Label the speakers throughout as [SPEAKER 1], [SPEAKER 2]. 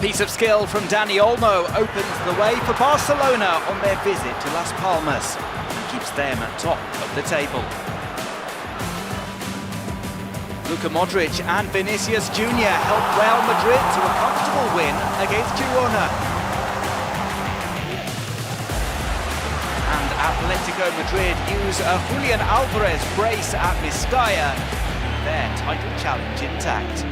[SPEAKER 1] piece of skill from Dani Olmo opens the way for Barcelona on their visit to Las Palmas and keeps them at top of the table. Luka Modric and Vinicius Jr. helped Real Madrid to a comfortable win against Girona. And Atletico Madrid use a Julian Alvarez brace at Mestalla, their title challenge intact.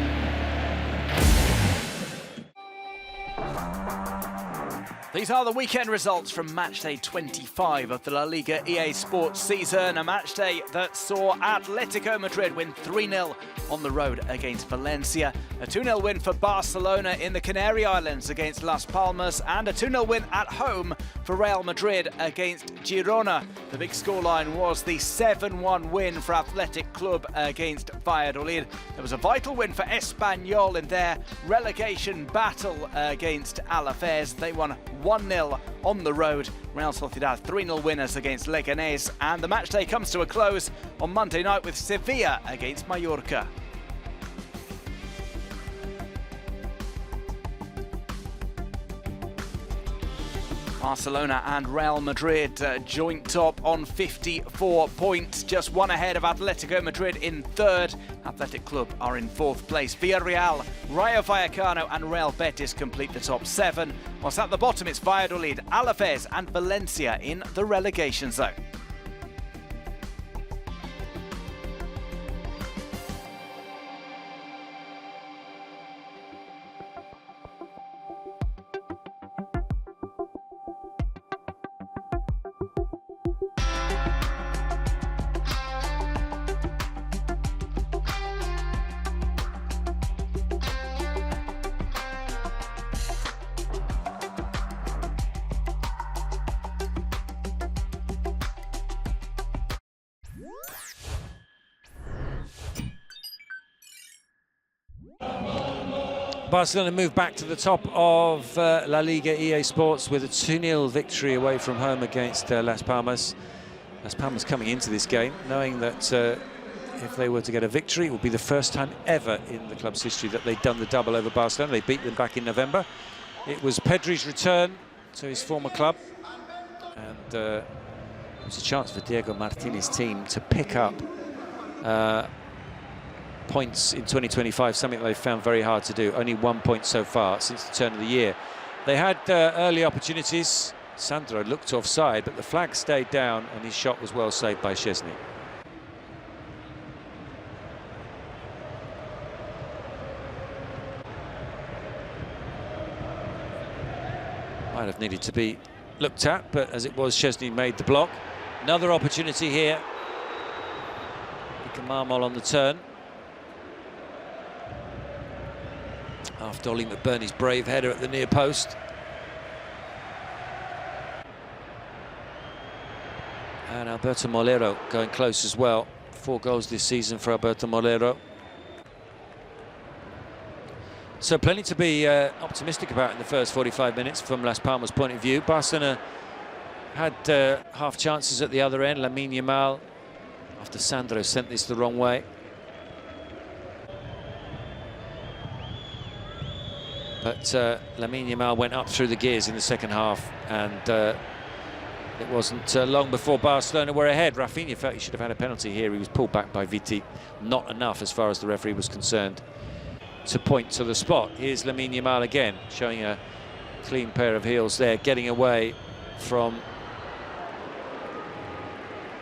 [SPEAKER 1] These are the weekend results from Matchday 25 of the La Liga EA Sports season, a matchday that saw Atletico Madrid win 3-0 on the road against Valencia, a 2-0 win for Barcelona in the Canary Islands against Las Palmas, and a 2-0 win at home for Real Madrid against Girona. The big scoreline was the 7-1 win for Athletic Club against Valladolid. It was a vital win for Espanyol in their relegation battle against Alavés. They won 1-0 on the road. Real Sociedad 3-0 winners against Leganés, and the matchday comes to a close on Monday night with Sevilla against Mallorca. Barcelona and Real Madrid joint top on 54 points, just one ahead of Atletico Madrid in third. Athletic Club are in fourth place. Villarreal, Rayo Vallecano and Real Betis complete the top seven, whilst at the bottom it's Valladolid, Alavés and Valencia in the relegation zone.
[SPEAKER 2] Barcelona moved back to the top of La Liga EA Sports with a 2-0 victory away from home against Las Palmas. Las Palmas coming into this game knowing that if they were to get a victory, it would be the first time ever in the club's history that they'd done the double over Barcelona. They beat them back in November. It was Pedri's return to his former club, and it was a chance for Diego Martinez's team to pick up points in 2025, something they've found very hard to do. Only 1 point so far since the turn of the year. They had early opportunities. Sandro looked offside, but the flag stayed down and his shot was well saved by Szczesny. Might have needed to be looked at, but as it was, Szczesny made the block. Another opportunity here. Marmol on the turn. After Ollie McBurney's brave header at the near post. And Alberto Molero going close as well. 4 goals this season for Alberto Molero. So plenty to be optimistic about in the first 45 minutes from Las Palmas' point of view. Barcelona had half chances at the other end. Lamine Yamal, after Sandro sent this the wrong way. But Lamine Yamal went up through the gears in the second half, and it wasn't long before Barcelona were ahead. Rafinha felt he should have had a penalty here. He was pulled back by Viti. Not enough as far as the referee was concerned to point to the spot. Here's Lamine Yamal again, showing a clean pair of heels there, getting away from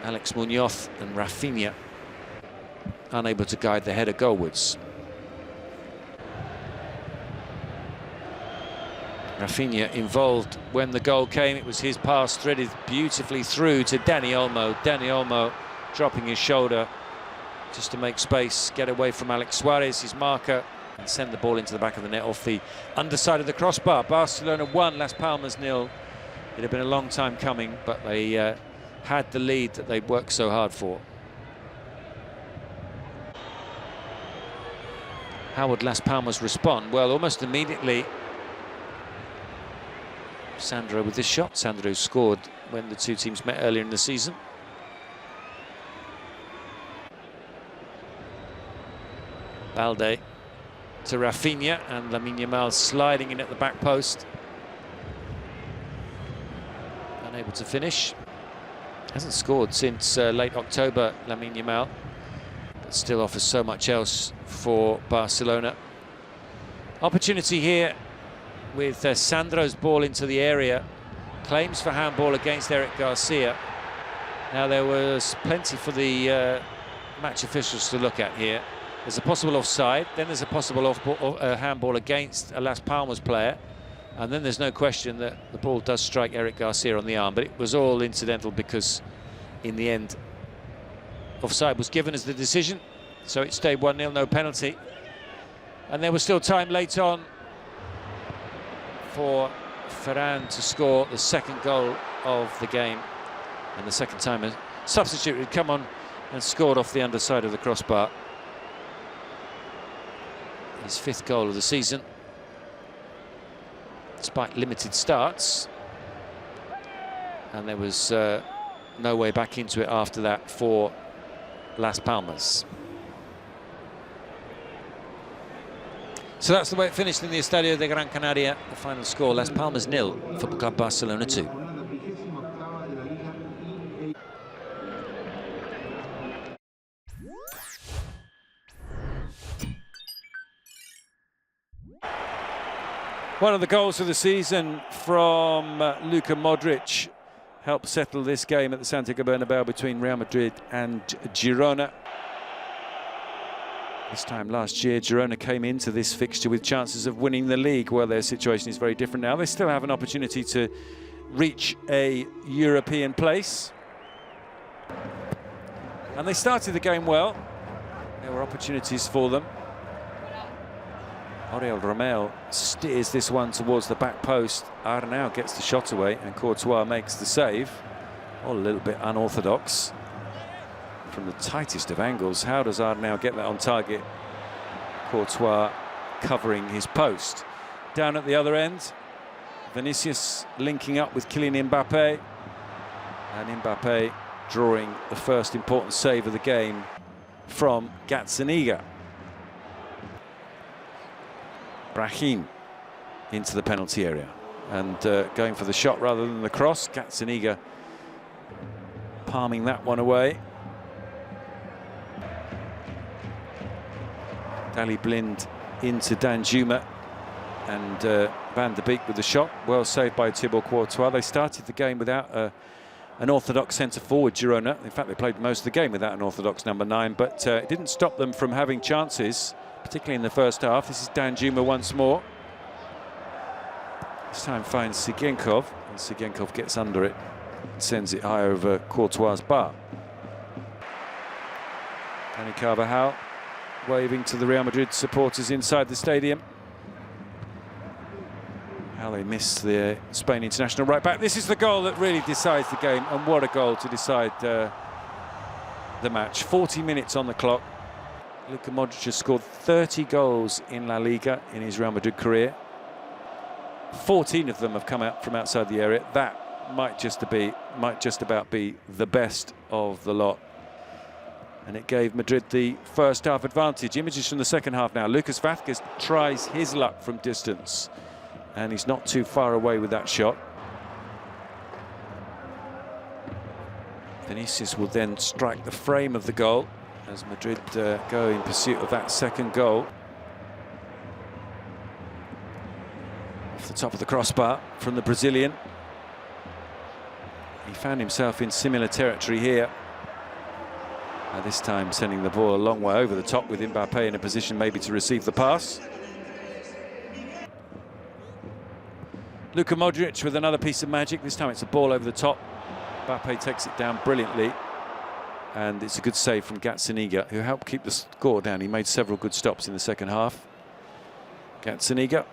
[SPEAKER 2] Alex Munoz, and Rafinha unable to guide the header goalwards. Rafinha involved when the goal came. It was his pass threaded beautifully through to Dani Olmo. Dani Olmo dropping his shoulder just to make space, get away from Alex Suarez, his marker, and send the ball into the back of the net off the underside of the crossbar. Barcelona 1, Las Palmas 0. It had been a long time coming, but they had the lead that they'd worked so hard for. How would Las Palmas respond? Well, almost immediately, Sandro with this shot. Sandro scored when the two teams met earlier in the season. Balde to Rafinha, and Lamine Yamal sliding in at the back post. Unable to finish. Hasn't scored since late October, Lamine Yamal, but still offers so much else for Barcelona. Opportunity here with Sandro's ball into the area. Claims for handball against Eric Garcia. Now, there was plenty for the match officials to look at here. There's a possible offside, then there's a possible handball against a Las Palmas player, and then there's no question that the ball does strike Eric Garcia on the arm, but it was all incidental because in the end offside was given as the decision, so it stayed 1-0, no penalty. And there was still time late on for Ferran to score the second goal of the game, and the second time a substitute had come on and scored off the underside of the crossbar. His 5th goal of the season, despite limited starts, and there was no way back into it after that for Las Palmas. So that's the way it finished in the Estadio de Gran Canaria. The final score: Las Palmas 0, Football Club Barcelona 2. One of the goals of the season from Luka Modric helped settle this game at the Santiago Bernabeu between Real Madrid and Girona. This time last year, Girona came into this fixture with chances of winning the league. Well, their situation is very different now. They still have an opportunity to reach a European place. And they started the game well. There were opportunities for them. Oriol Romeu steers this one towards the back post. Arnau gets the shot away and Courtois makes the save. All a little bit unorthodox from the tightest of angles. How does Arnau get that on target? Courtois covering his post. Down at the other end, Vinicius linking up with Kylian Mbappe, and Mbappe drawing the first important save of the game from Gazzaniga. Brahim into the penalty area and going for the shot rather than the cross. Gazzaniga palming that one away. Dali Blind into Danjuma, and Van der Beek with the shot. Well saved by Thibaut Courtois. They started the game without an orthodox centre-forward, Girona. In fact, they played most of the game without an orthodox number 9, but it didn't stop them from having chances, particularly in the first half. This is Danjuma once more. This time finds Sigenkov, and Sigenkov gets under it and sends it high over Courtois' bar. Dani Carvajal waving to the Real Madrid supporters inside the stadium. How they miss the Spain international right back. This is the goal that really decides the game, and what a goal to decide the match. 40 minutes on the clock. Luka Modric has scored 30 goals in La Liga in his Real Madrid career. 14 of them have come out from outside the area. That might just about be the best of the lot. And it gave Madrid the first half advantage. Images from the second half now. Lucas Vázquez tries his luck from distance, and he's not too far away with that shot. Vinicius will then strike the frame of the goal as Madrid go in pursuit of that second goal. Off the top of the crossbar from the Brazilian. He found himself in similar territory here. This time sending the ball a long way over the top, with Mbappe in a position maybe to receive the pass. Luka Modric with another piece of magic. This time it's a ball over the top. Mbappe takes it down brilliantly, and it's a good save from Gazzaniga, who helped keep the score down. He made several good stops in the second half. Gazzaniga.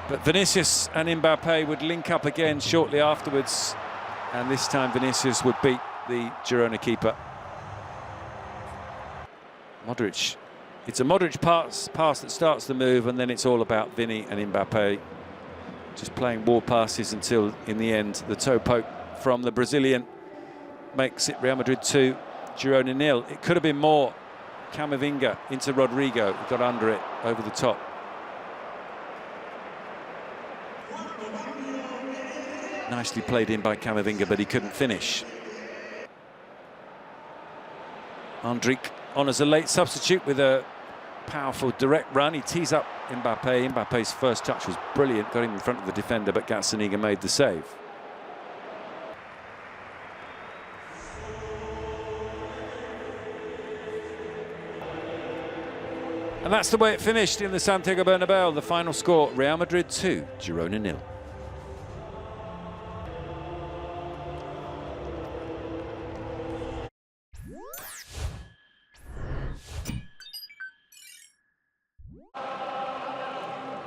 [SPEAKER 2] But Vinicius and Mbappe would link up again shortly afterwards, and this time Vinicius would beat the Girona keeper. Modric. It's a Modric pass that starts the move, and then it's all about Vinny and Mbappe just playing wall passes until, in the end, the toe poke from the Brazilian makes it Real Madrid 2, Girona 0. It could have been more Camavinga into Rodrigo, he got under it, over the top. Nicely played in by Camavinga, but he couldn't finish. Andrik on as a late substitute with a powerful direct run. He tees up Mbappe. Mbappe's first touch was brilliant, got him in front of the defender, but Gazzaniga made the save. And that's the way it finished in the Santiago Bernabeu. The final score, Real Madrid 2, Girona 0.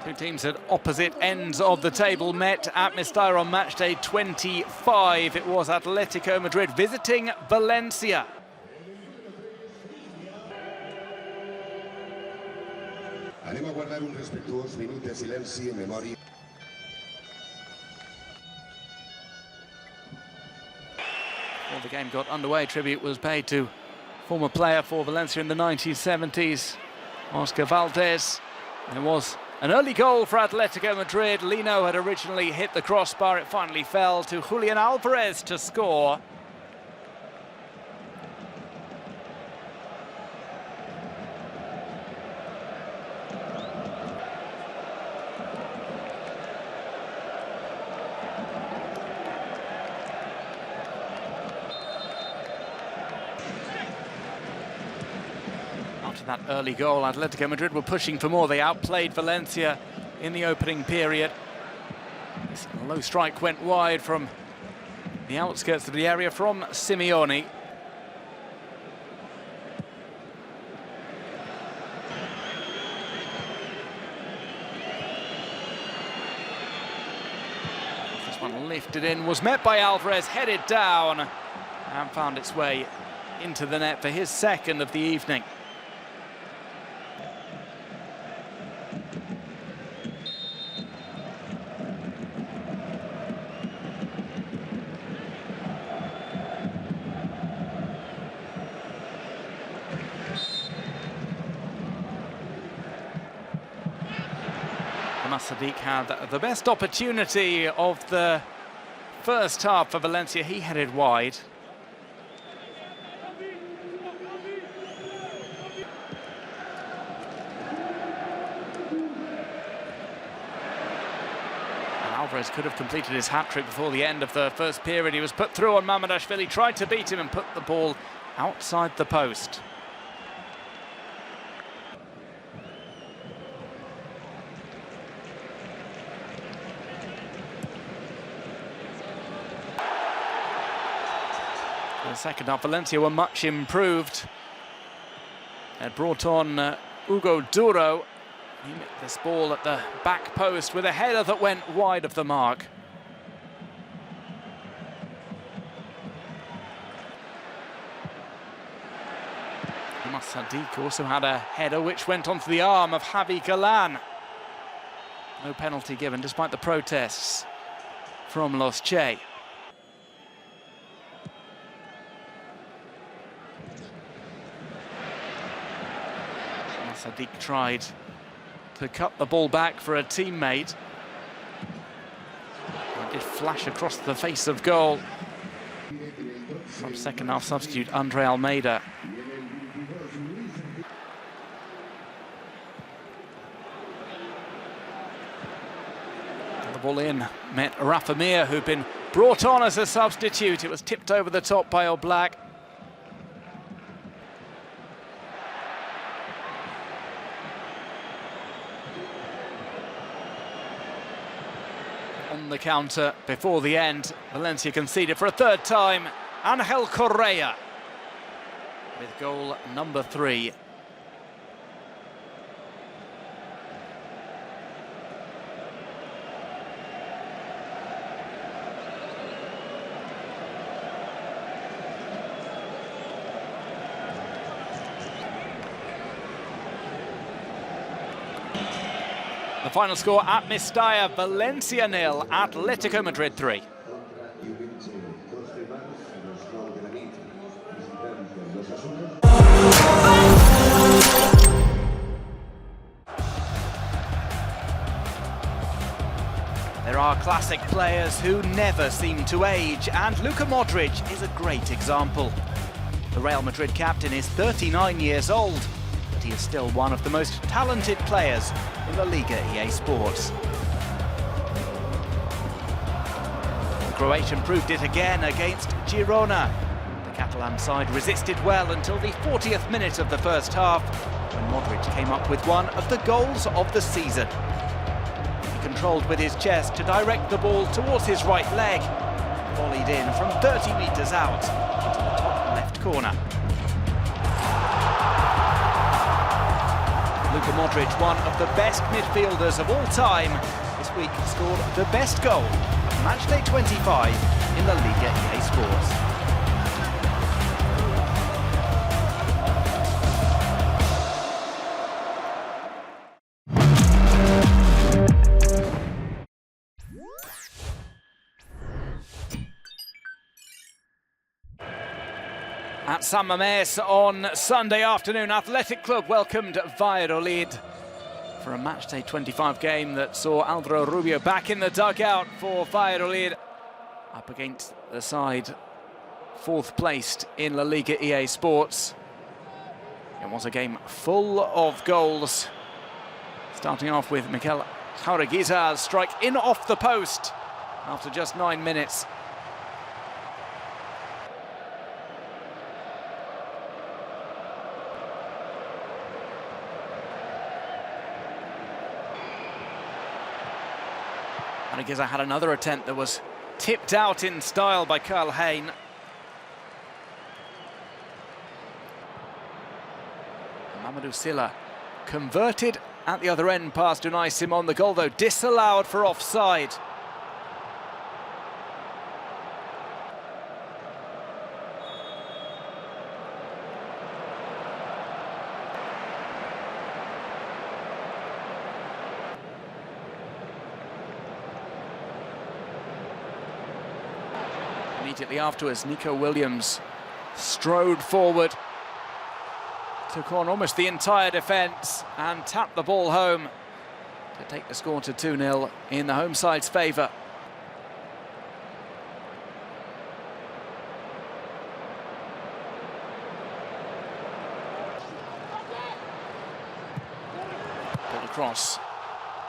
[SPEAKER 1] Two teams at opposite ends of the table met at Matchday on Matchday 25. It was Atletico Madrid visiting Valencia.
[SPEAKER 3] Anem a guardar un respetuós minut de silenci en memòria.
[SPEAKER 1] Before the game got underway, tribute was paid to former player for Valencia in the 1970s, Oscar Valdez. There was an early goal for Atletico Madrid. Lino had originally hit the crossbar. It finally fell to Julian Alvarez to score. After that early goal, Atletico Madrid were pushing for more. They outplayed Valencia in the opening period. This low strike went wide from the outskirts of the area from Simeone. This one lifted in, was met by Alvarez, headed down, and found its way into the net for his second of the evening. Sadiq had the best opportunity of the first half for Valencia. He headed wide. And Alvarez could have completed his hat-trick before the end of the first period. He was put through on Mamardashvili, tried to beat him and put the ball outside the post. The second half, Valencia were much improved. Had brought on Hugo Duro. He met this ball at the back post with a header that went wide of the mark. Sadiq also had a header which went onto the arm of Javi Galan. No penalty given despite the protests from Los Che. Sadiq tried to cut the ball back for a teammate. It did flash across the face of goal from second half substitute Andre Almeida. The ball in met Rafa Mir, who'd been brought on as a substitute. It was tipped over the top by Oblak. On the counter before the end, Valencia conceded for a third time. Angel Correa with goal number 3. The final score at Mestalla, Valencia 0, Atletico Madrid 3. are classic players who never seem to age, and Luka Modric is a great example. The Real Madrid captain is 39 years old, but he is still one of the most talented players in LaLiga EA Sports. The Croatian proved it again against Girona. The Catalan side resisted well until the 40th minute of the first half, when Modric came up with one of the goals of the season. He controlled with his chest to direct the ball towards his right leg, volleyed in from 30 metres out into the top left corner. Luka Modric, one of the best midfielders of all time, this week scored the best goal of Matchday 25 in LaLiga EA Sports. At San Mamés on Sunday afternoon, Athletic Club welcomed Valladolid for a Matchday 25 game that saw Alvaro Rubio back in the dugout for Valladolid, up against the side fourth placed in LaLiga EA Sports. It was a game full of goals, starting off with Mikel Jaureguizar's strike in off the post after just 9 minutes. Jaureguizar had another attempt that was tipped out in style by Karl Hein. Mamadou Silla converted at the other end past Unai Simon. The goal, though, disallowed for offside. Immediately afterwards, Nico Williams strode forward, took on almost the entire defence and tapped the ball home to take the score to 2-0 in the home side's favour. Ball across,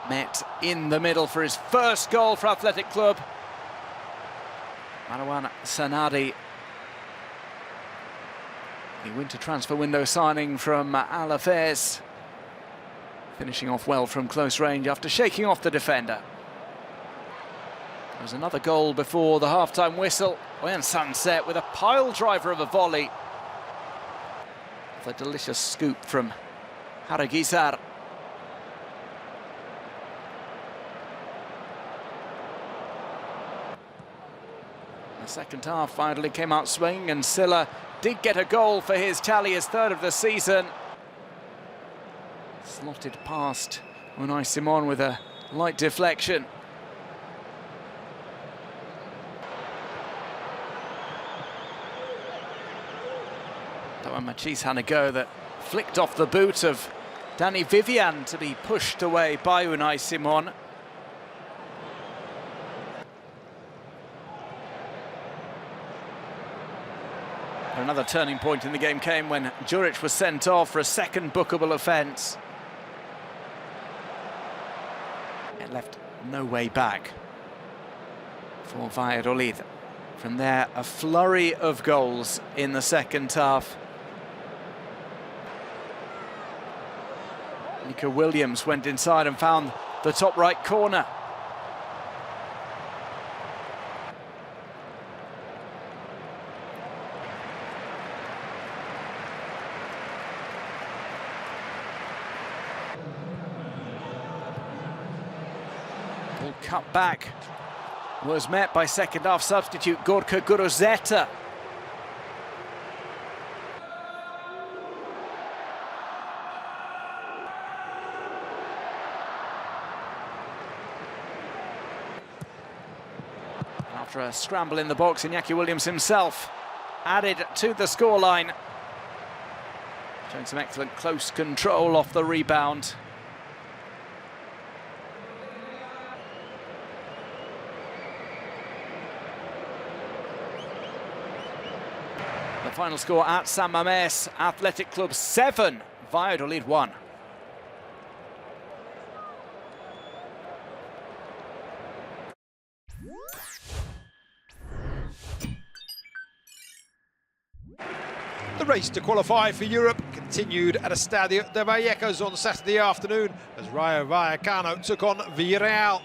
[SPEAKER 1] met in the middle for his first goal for Athletic Club. Marwan Sanadi, the winter transfer window signing from Alavés, finishing off well from close range after shaking off the defender. There was another goal before the half-time whistle when Sunset with a pile driver of a volley. The delicious scoop from Jaureguizar. The second half finally came out swinging, and Silla did get a goal for his tally, his third of the season. Slotted past Unai Simon with a light deflection. That one Machis had a go that flicked off the boot of Danny Vivian to be pushed away by Unai Simon. Another turning point in the game came when Juric was sent off for a second bookable offence. It left no way back for Valladolid. From there, a flurry of goals in the second half. Nico Williams went inside and found the top right corner. Cut back was met by second half substitute Gorka Guruzeta. After a scramble in the box, Iñaki Williams himself added to the scoreline, showing some excellent close control off the rebound. The final score at San Mamés, Athletic Club 7, Valladolid 1.
[SPEAKER 4] The race to qualify for Europe continued at Estadio de Vallecas on Saturday afternoon as Rayo Vallecano took on Villarreal.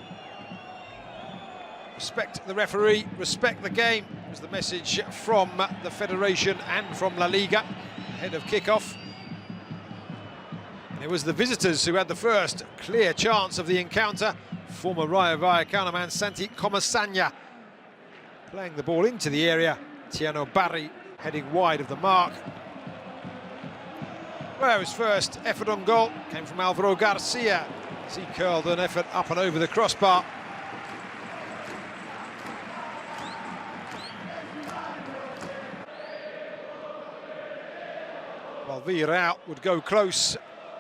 [SPEAKER 4] Respect the referee, respect the game was the message from the Federation and from LaLiga ahead of kick-off. And it was the visitors who had the first clear chance of the encounter. Former Rayo Vallecano man Santi Comasagna playing the ball into the area. Tiano Barry heading wide of the mark. Rayo's first effort on goal came from Alvaro Garcia as he curled an effort up and over the crossbar. While Villarreal would go close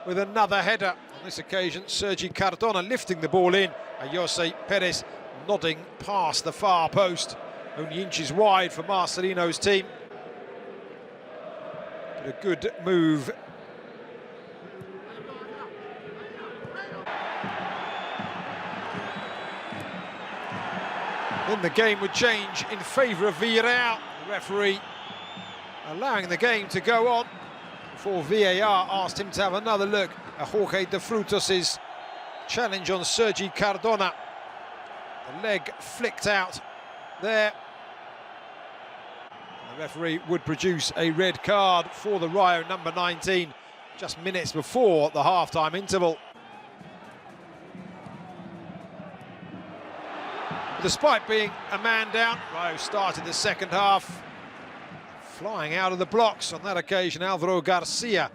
[SPEAKER 4] with another header. On this occasion, Sergi Cardona lifting the ball in. Jose Perez nodding past the far post. Only inches wide for Marcelino's team. But a good move. Then the game would change in favour of Villarreal. The referee allowing the game to go on before VAR asked him to have another look at Jorge de Frutos' challenge on Sergi Cardona. The leg flicked out there. The referee would produce a red card for the Rayo number 19 just minutes before the half-time interval. Despite being a man down, Rayo started the second half flying out of the blocks. On that occasion, Alvaro Garcia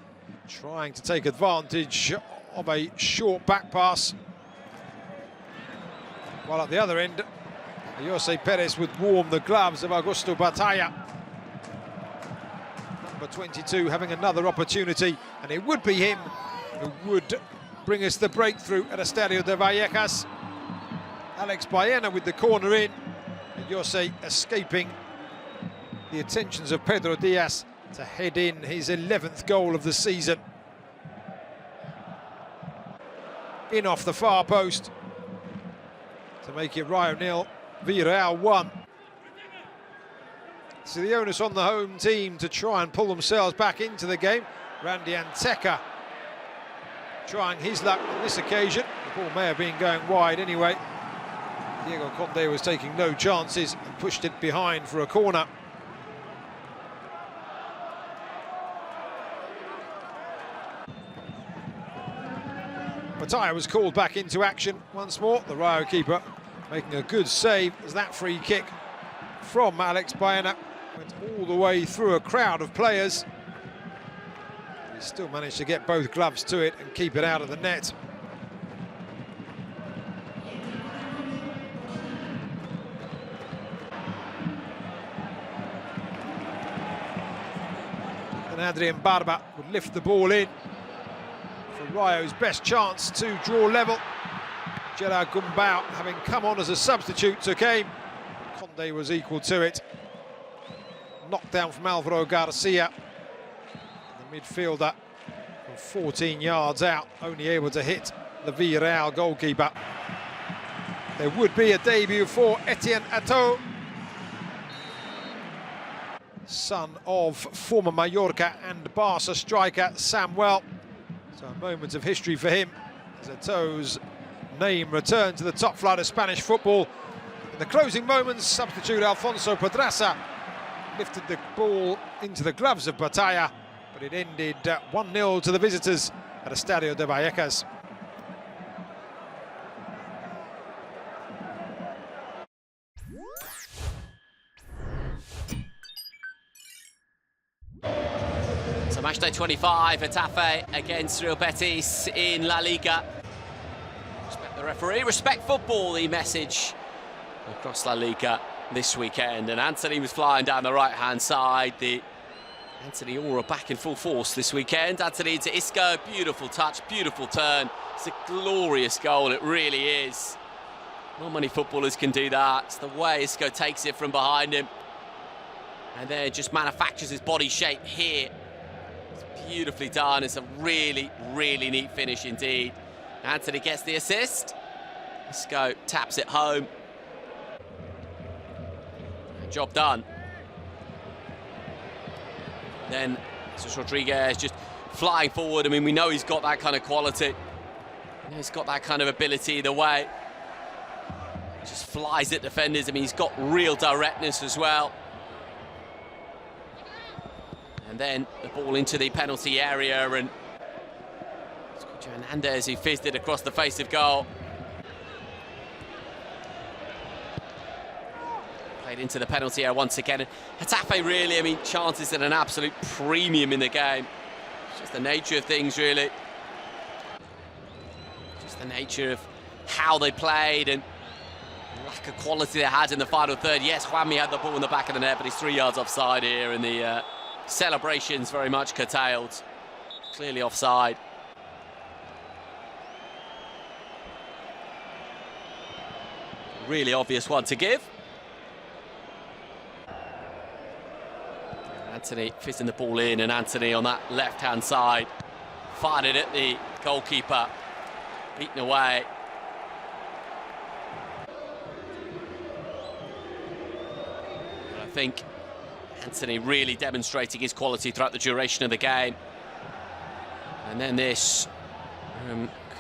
[SPEAKER 4] trying to take advantage of a short back pass. While at the other end, Jose Perez would warm the gloves of Augusto Batalla. Number 22 having another opportunity, and it would be him who would bring us the breakthrough at Estadio de Vallecas. Alex Baena with the corner in, and Jose escaping the attentions of Pedro Diaz to head in his 11th goal of the season. In off the far post to make it Rayo 0, Villarreal 1. So the onus on the home team to try and pull themselves back into the game. Randy Anteca trying his luck on this occasion. The ball may have been going wide anyway. Diego Conde was taking no chances and pushed it behind for a corner. Batalla was called back into action once more. The Rayo keeper making a good save as that free kick from Alex Baena went all the way through a crowd of players. He still managed to get both gloves to it and keep it out of the net. And Adrian Barba would lift the ball in for Rayo's best chance to draw level. Gerard Gumbau, having come on as a substitute, took aim. Conde was equal to it. Knockdown from Alvaro Garcia. The midfielder from 14 yards out, only able to hit the Villarreal goalkeeper. There would be a debut for Etienne Atto, son of former Mallorca and Barca striker Samuel. So a moment of history for him as Atto's name returned to the top flight of Spanish football. In the closing moments, substitute Alfonso Pedraza lifted the ball into the gloves of Batalla, but it ended 1-0 to the visitors at Estadio de Vallecas.
[SPEAKER 5] So Matchday 25, Getafe against Real Betis in La Liga. Respect the referee, respect football, the message across La Liga this weekend. And Anthony was flying down the right-hand side. The Anthony Aura back in full force this weekend. Anthony into Isco, beautiful touch, beautiful turn. It's a glorious goal, it really is. Not many footballers can do that. It's the way Isco takes it from behind him. and then just manufactures his body shape here. It's beautifully done. It's a really, really neat finish indeed. Anthony gets the assist. Isco taps it home. Job done. Then Jesus Rodriguez just flying forward. I mean, we know he's got that kind of quality. He's got that kind of ability either way. Just flies at defenders. I mean, he's got real directness as well. And then the ball into the penalty area, and Hernandez who fizzed it across the face of goal. Played into the penalty area once again. And Getafe really, I mean, chances at an absolute premium in the game. It's just the nature of things, really. Just the nature of how they played and lack of quality they had in the final third. Yes, Juanmi had the ball in the back of the net, but he's 3 yards offside here, and the celebrations very much curtailed. Clearly offside. Really obvious one to give. Anthony fitting the ball in, and Anthony on that left-hand side fired it at the goalkeeper, beaten away. But I think Anthony really demonstrating his quality throughout the duration of the game. And then this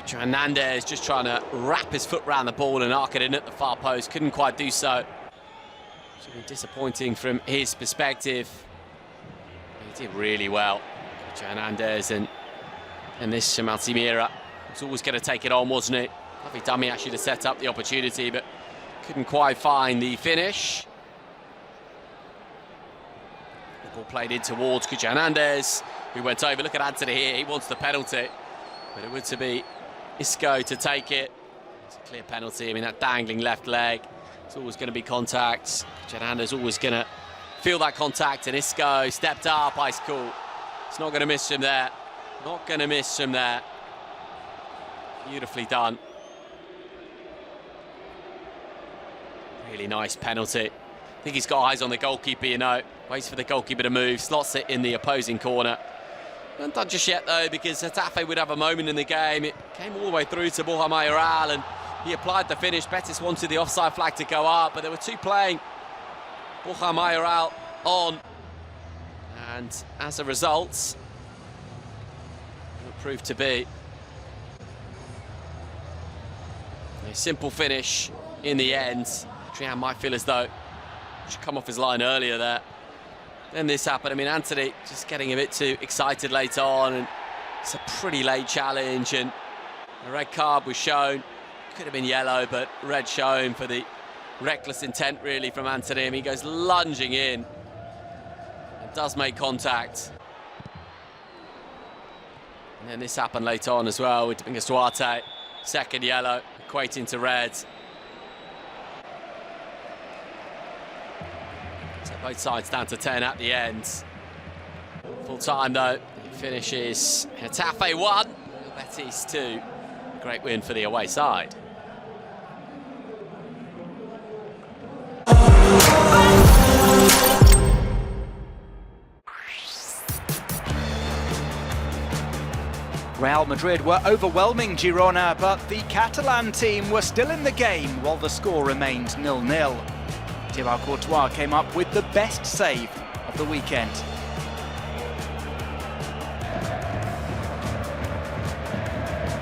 [SPEAKER 5] Hernandez just trying to wrap his foot around the ball and arc it in at the far post. Couldn't quite do so. It's been disappointing from his perspective. He did really well. Hernandez and this Altimira was always going to take it on, wasn't it? Lovely dummy actually to set up the opportunity, but couldn't quite find the finish. The ball played in towards Hernandez, who went over. Look at Anthony here, he wants the penalty, but it would to be Isco to take it. It's a clear penalty. I mean, that dangling left leg, it's always going to be contact. Hernandez always going to feel that contact, and Isco stepped up, ice cool. It's not going to miss him there. Not going to miss him there. Beautifully done. Really nice penalty. I think he's got eyes on the goalkeeper, you know. Waits for the goalkeeper to move, slots it in the opposing corner. Not done just yet, though, because Getafe would have a moment in the game. It came all the way through to Borja Mayoral, and he applied the finish. Betis wanted the offside flag to go up, but there were two playing. Borja Mayoral on, and as a result, it proved to be a simple finish in the end. Trian might feel as though he should come off his line earlier there. Then this happened. I mean, Anthony just getting a bit too excited late on, and it's a pretty late challenge, and a red card was shown. Could have been yellow, but red shown for the reckless intent, really, from Anthony. I mean, he goes lunging in and does make contact. And then this happened late on as well with Domingos Duarte. Second yellow, equating to red. So both sides down to 10 at the end. Full time, though. It finishes Getafe 1, Betis 2. Great win for the away side.
[SPEAKER 1] Real Madrid were overwhelming Girona, but the Catalan team were still in the game while the score remained 0-0. Thibaut Courtois came up with the best save of the weekend.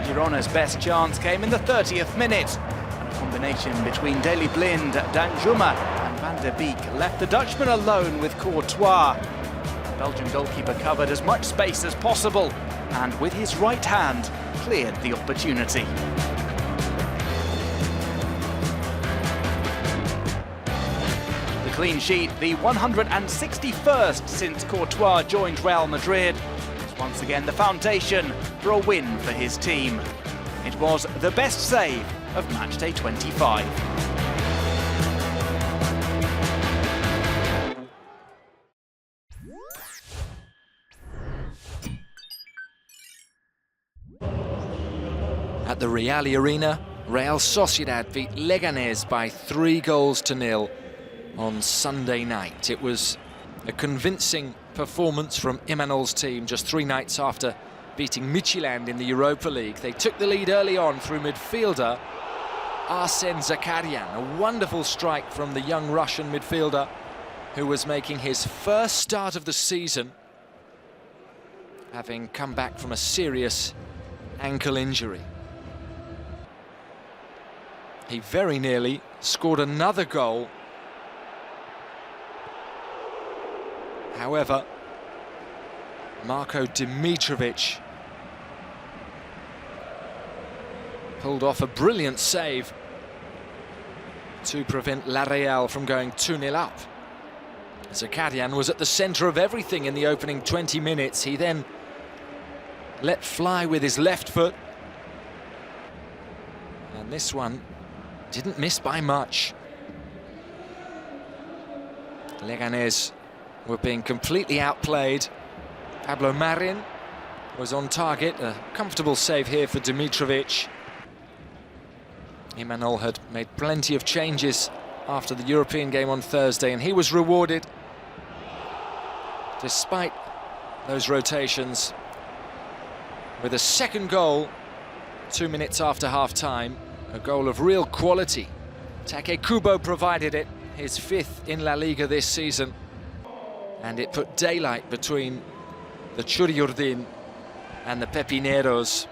[SPEAKER 1] Girona's best chance came in the 30th minute. A combination between Daley Blind, Danjuma and Van der Beek left the Dutchman alone with Courtois. The Belgian goalkeeper covered as much space as possible and with his right hand cleared the opportunity. The clean sheet, the 161st since Courtois joined Real Madrid, was once again the foundation for a win for his team. It was the best save of Matchday 25.
[SPEAKER 6] At the Real Arena, Real Sociedad beat Leganés by 3-0 on Sunday night. It was A convincing performance from Imanol's team just 3 nights after beating Midtjylland in the Europa League. They took the lead early on through midfielder Arsene Zakarian. A wonderful strike from the young Russian midfielder who was making his first start of the season, having come back from a serious ankle injury. He very nearly scored another goal. However, Marko Dimitrovic pulled off a brilliant save to prevent La Real from going 2-0 up. Zakarian was at the centre of everything in the opening 20 minutes. He then let fly with his left foot. And this one didn't miss by much. Leganés were being completely outplayed. Pablo Marin was on target. A comfortable save here for Dimitrovic. Imanol had made plenty of changes after the European game on Thursday, and he was rewarded despite those rotations with a second goal 2 minutes after half-time, a goal of real quality. Take Kubo provided it, his 5th in La Liga this season, and it put daylight between the Churiurdin and the Pepineros.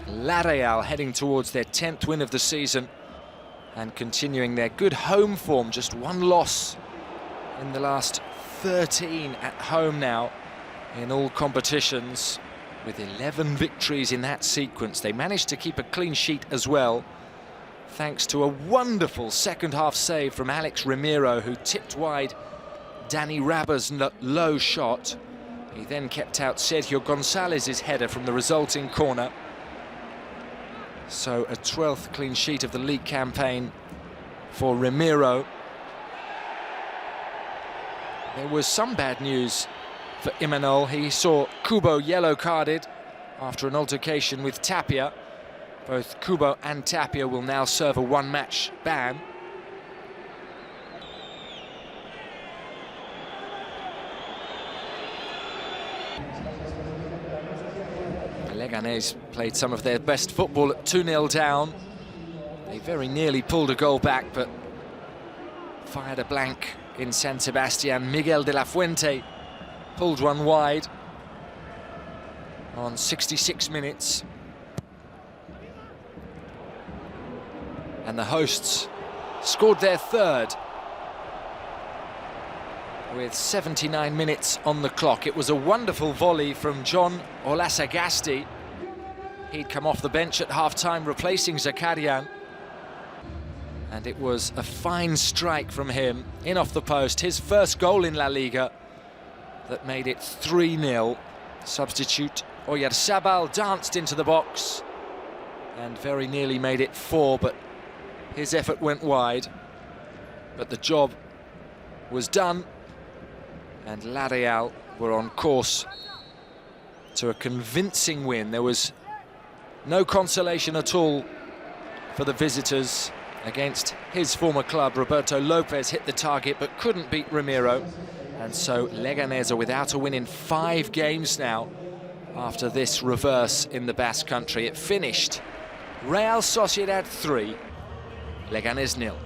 [SPEAKER 6] La Real heading towards their 10th win of the season and continuing their good home form, just 1 loss in the last 13 at home now in all competitions, with 11 victories in that sequence. They managed to keep a clean sheet as well, thanks to a wonderful second-half save from Alex Ramiro, who tipped wide Danny Raba's low shot. He then kept out Sergio Gonzalez's header from the resulting corner. So a 12th clean sheet of the league campaign for Ramiro. There was some bad news for Imanol. He saw Kubo yellow-carded after an altercation with Tapia. Both Kubo and Tapia will now serve a 1-match ban. Leganés played some of their best football at 2-0 down. They very nearly pulled a goal back, but fired a blank in San Sebastian. Miguel de la Fuente pulled one wide on 66 minutes. And the hosts scored their 3rd with 79 minutes on the clock. It was a wonderful volley from John Olasagasti. He'd come off the bench at half-time, replacing Zakarian. And it was a fine strike from him, in off the post. His first goal in La Liga that made it 3-0. Substitute Oyarzabal danced into the box and very nearly made it 4, but his effort went wide. But the job was done, and La Real were on course to a convincing win. There was no consolation at all for the visitors against his former club. Roberto Lopez hit the target but couldn't beat Ramiro, and so Leganés are without a win in 5 games now after this reverse in the Basque Country. It finished Real Sociedad 3, Leganés 0.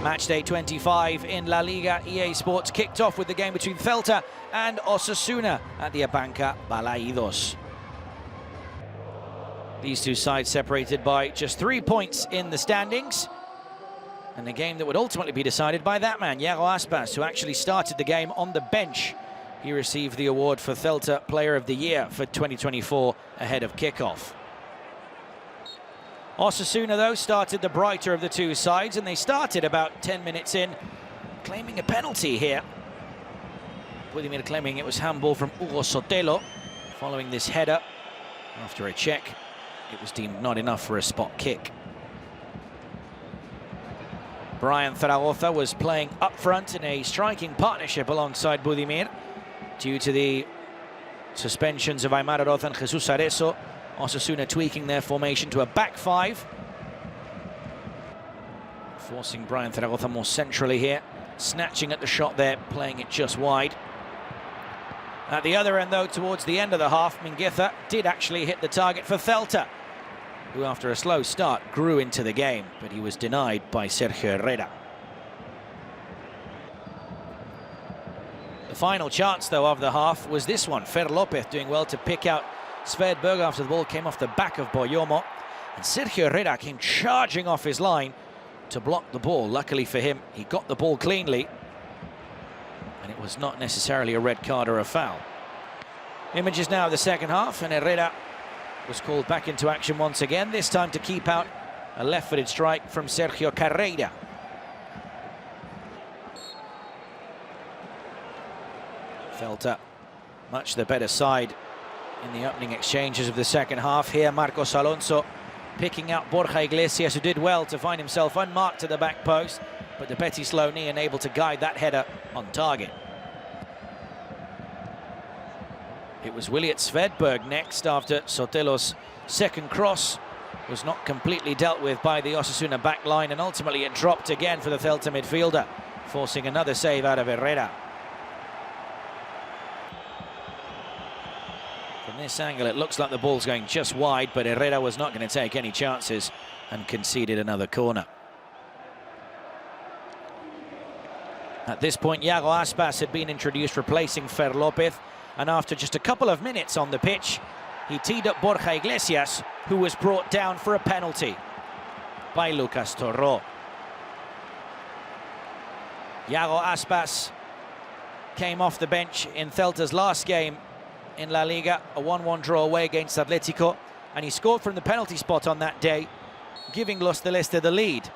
[SPEAKER 1] Matchday 25 in La Liga. EA Sports kicked off with the game between Celta and Osasuna at the Abanca Balaidos. These two sides separated by just 3 points in the standings, and a game that would ultimately be decided by that man, Yago Aspas, who actually started the game on the bench. He received the award for Celta Player of the Year for 2024 ahead of kickoff. Osasuna, though, started the brighter of the two sides, and they started about 10 minutes in, claiming a penalty here. Budimir claiming it was handball from Hugo Sotelo. Following this header, after a check, it was deemed not enough for a spot kick. Brian Zaragoza was playing up front in a striking partnership alongside Budimir.
[SPEAKER 7] due to the suspensions of Aimar Oroz and Jesus Areso. Osasuna tweaking their formation to a back five, forcing Brian Zaragoza more centrally here, snatching at the shot there, playing it just wide. At the other end, though, towards the end of the half, Mingueza did actually hit the target for Celta, who after a slow start grew into the game, but he was denied by Sergio Herrera. The final chance, though, of the half was this one. Fer Lopez doing well to pick out Svedberg after the ball came off the back of Boyomo, and Sergio Herrera came charging off his line to block the ball. Luckily for him, he got the ball cleanly, and it was not necessarily a red card or a foul. Images now of the second half, and Herrera was called back into action once again, this time to keep out a left-footed strike from Sergio Carreira. Celta, much the better side in the opening exchanges of the second half. Here Marcos Alonso picking out Borja Iglesias, who did well to find himself unmarked to the back post, but the Betis low knee unable to guide that header on target. It was Williat Svedberg next after Sotelo's second cross was not completely dealt with by the Osasuna back line, and ultimately it dropped again for the Celta midfielder, forcing another save out of Herrera. From this angle, it looks like the ball's going just wide, but Herrera was not going to take any chances and conceded another corner. At this point, Iago Aspas had been introduced, replacing Fer Lopez, and after just a couple of minutes on the pitch, he teed up Borja Iglesias, who was brought down for a penalty by Lucas Torró. Iago Aspas came off the bench in Celta's last game in La Liga, a 1-1 draw away against Atletico, and he scored from the penalty spot on that day, giving Los Celeste the lead.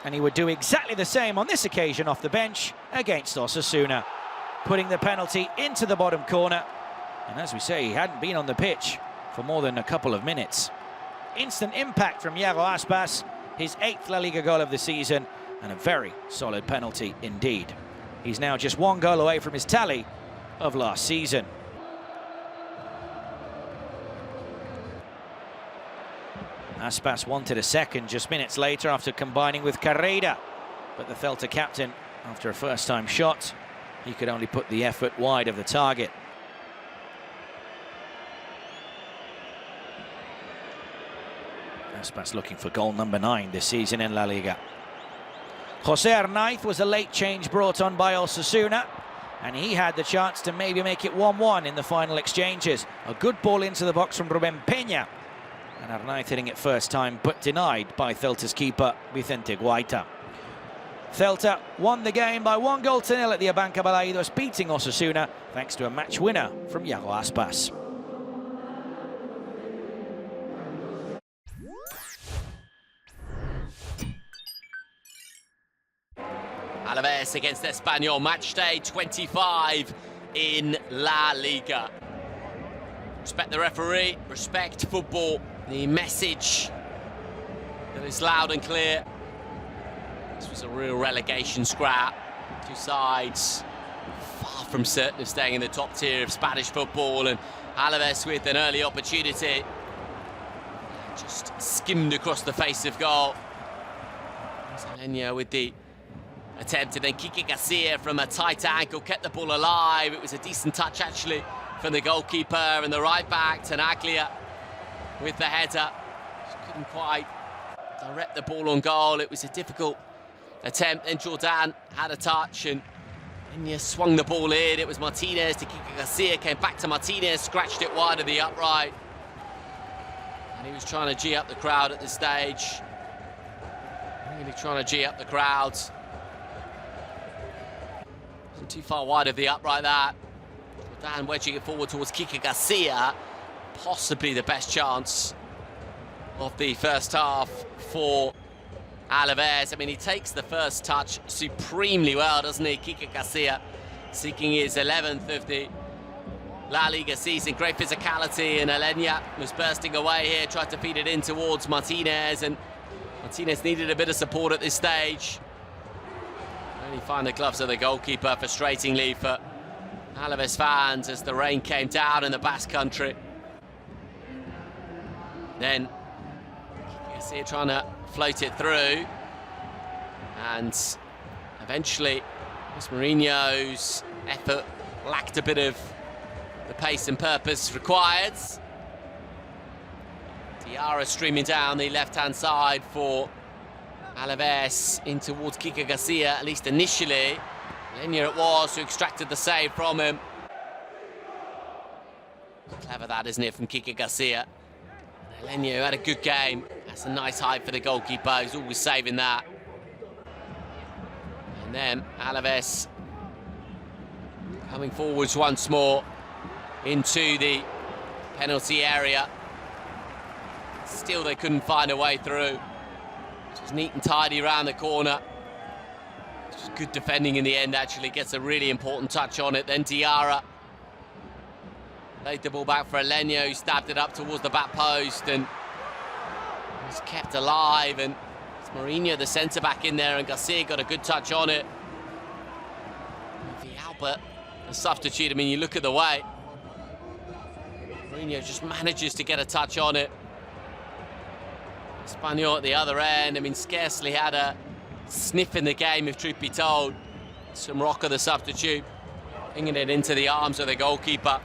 [SPEAKER 7] And he would do exactly the same on this occasion off the bench against Osasuna, putting the penalty into the bottom corner. And as we say, he hadn't been on the pitch for more than a couple of minutes. Instant impact from Iago Aspas, his 8th La Liga goal of the season, and a very solid penalty indeed. He's now just 1 goal away from his tally of last season. Aspas wanted a second just minutes later after combining with Carreira, but the Celta captain, after a first-time shot, he could only put the effort wide of the target. Aspas looking for goal number 9 this season in La Liga. Jose Arnaiz was a late change brought on by Osasuna, and he had the chance to maybe make it 1-1 in the final exchanges. A good ball into the box from Ruben Peña, and Arnaiz hitting it first time, but denied by Celta's keeper, Vicente Guaita. Celta won the game by 1-0 at the Abanca Balaidos, beating Osasuna thanks to a match winner from Iago Aspas.
[SPEAKER 5] Alaves against Espanyol, Matchday 25 in La Liga. Respect the referee, respect football. The message that is loud and clear. This was a real relegation scrap. Two sides far from certain of staying in the top tier of Spanish football, and Alaves with an early opportunity just skimmed across the face of goal. Zelenia with the attempt, and then Kike Garcia from a tight angle kept the ball alive. It was a decent touch actually from the goalkeeper, and the right back Tenaglia with the header. Just couldn't quite direct the ball on goal. It was a difficult attempt. Then Jordan had a touch, and Enya swung the ball in. It was Martinez to Kike Garcia, came back to Martinez, scratched it wide of the upright. And he was trying to G up the crowd at this stage. Really trying to G up the crowds. Wasn't too far wide of the upright, that. Jordan wedging it forward towards Kike Garcia. Possibly the best chance of the first half for Alaves. I mean, he takes the first touch supremely well, doesn't he? Kike Garcia seeking his 11th of the La Liga season. Great physicality, and Alenya was bursting away here, tried to feed it in towards Martinez, and Martinez needed a bit of support at this stage. Only find the gloves of the goalkeeper, frustratingly for Alaves fans as the rain came down in the Basque Country. Then you can see it trying to float it through, and eventually Mourinho's effort lacked a bit of the pace and purpose required. Diarra streaming down the left-hand side for Alaves in towards Kike Garcia, at least initially. Lenya it was who extracted the save from him. Clever that, isn't it, from Kike Garcia. Lenya, who had a good game. That's a nice height for the goalkeeper. He's always saving that. And then Alaves coming forwards once more into the penalty area. Still, they couldn't find a way through. Just neat and tidy around the corner. Just good defending in the end, actually. Gets a really important touch on it. Then Diarra laid the ball back for Lenya, who stabbed it up towards the back post and was kept alive. And it's Mourinho, the centre-back, in there, and Garcia got a good touch on it. Albert, the substitute, I mean, you look at the way Mourinho just manages to get a touch on it. Espanyol at the other end, I mean, scarcely had a sniff in the game, if truth be told. Some Rocca, the substitute, pinging it into the arms of the goalkeeper.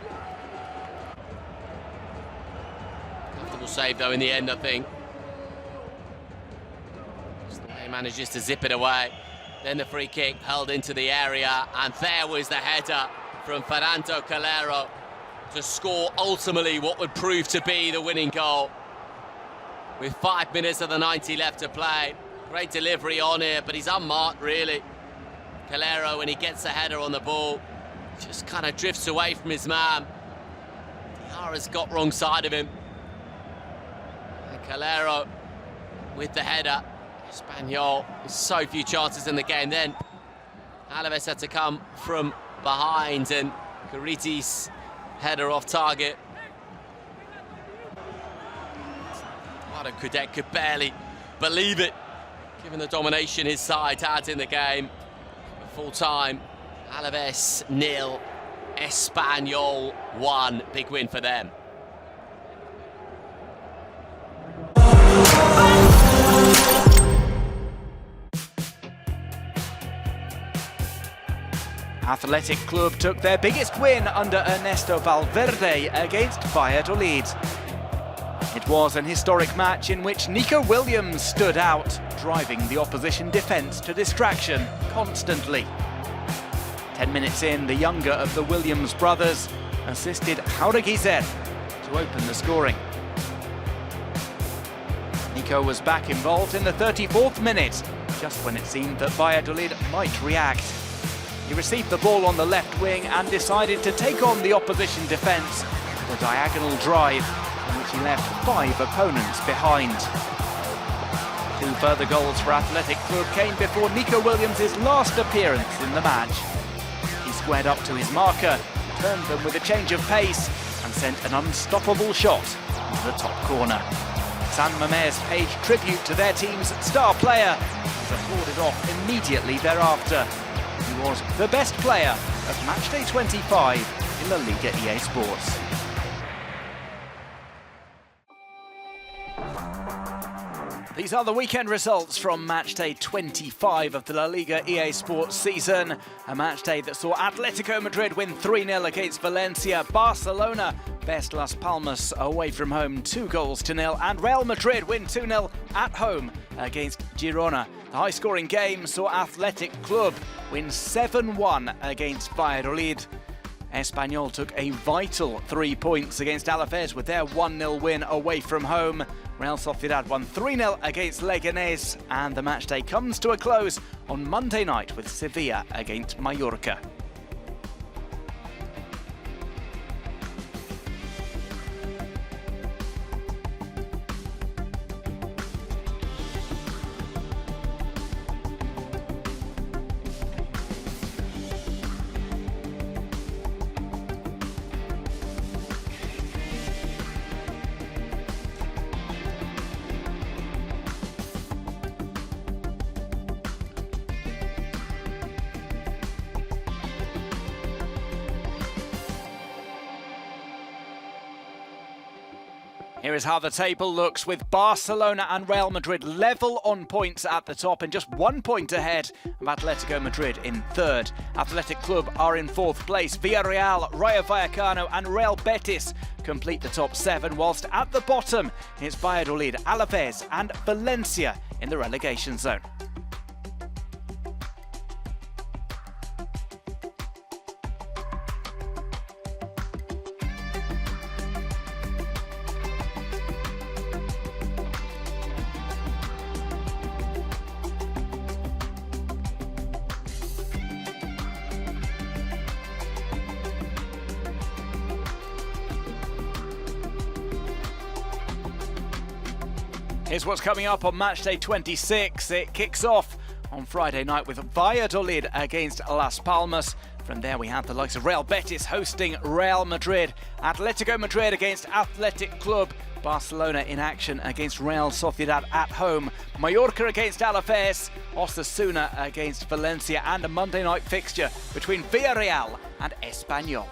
[SPEAKER 5] Comfortable save, though, in the end, I think. Just the way he manages to zip it away. Then the free kick held into the area, and there was the header from Fernando Calero to score ultimately what would prove to be the winning goal. With 5 minutes of the 90 left to play. Great delivery on here, but he's unmarked, really. Calero, when he gets the header on the ball, just kind of drifts away from his man. Diarra's got wrong side of him. And Calero with the header. Espanyol with so few chances in the game. Then Alaves had to come from behind, and Cariti's header off target. What a cadet, could barely believe it, given the domination his side had in the game. Full time, Alaves 0, Espanyol 1. Big win for them.
[SPEAKER 1] Athletic Club took their biggest win under Ernesto Valverde against Valladolid. It was an historic match in which Nico Williams stood out, driving the opposition defence to distraction constantly. 10 minutes in, the younger of the Williams brothers assisted Jauregui Zer to open the scoring. Nico was back involved in the 34th minute, just when it seemed that Valladolid might react. He received the ball on the left wing and decided to take on the opposition defence with a diagonal drive in which he left 5 opponents behind. 2 further goals for Athletic Club came before Nico Williams' last appearance in the match. He squared up to his marker, turned them with a change of pace and sent an unstoppable shot into the top corner. San Mamés paid tribute to their team's star player, who was applauded off immediately thereafter. He was the best player of Matchday 25 in LaLiga EA Sports. These are the weekend results from Matchday 25 of the LaLiga EA Sports season. A matchday that saw Atletico Madrid win 3-0 against Valencia, Barcelona best Las Palmas away from home 2-0, and Real Madrid win 2-0 at home against Girona. The high-scoring game saw Athletic Club win 7-1 against Valladolid. Espanyol took a vital 3 points against Alaves with their 1-0 win away from home. Real Sociedad won 3-0 against Leganés, and the matchday comes to a close on Monday night with Sevilla against Mallorca. Here is how the table looks, with Barcelona and Real Madrid level on points at the top and just 1 point ahead of Atletico Madrid in third. Athletic Club are in fourth place. Villarreal, Rayo Vallecano and Real Betis complete the top 7, whilst at the bottom it's Valladolid, Alaves and Valencia in the relegation zone. Here's what's coming up on Matchday 26. It kicks off on Friday night with Valladolid against Las Palmas. From there we have the likes of Real Betis hosting Real Madrid, Atletico Madrid against Athletic Club, Barcelona in action against Real Sociedad at home, Mallorca against Alaves, Osasuna against Valencia, and a Monday night fixture between Villarreal and Espanyol.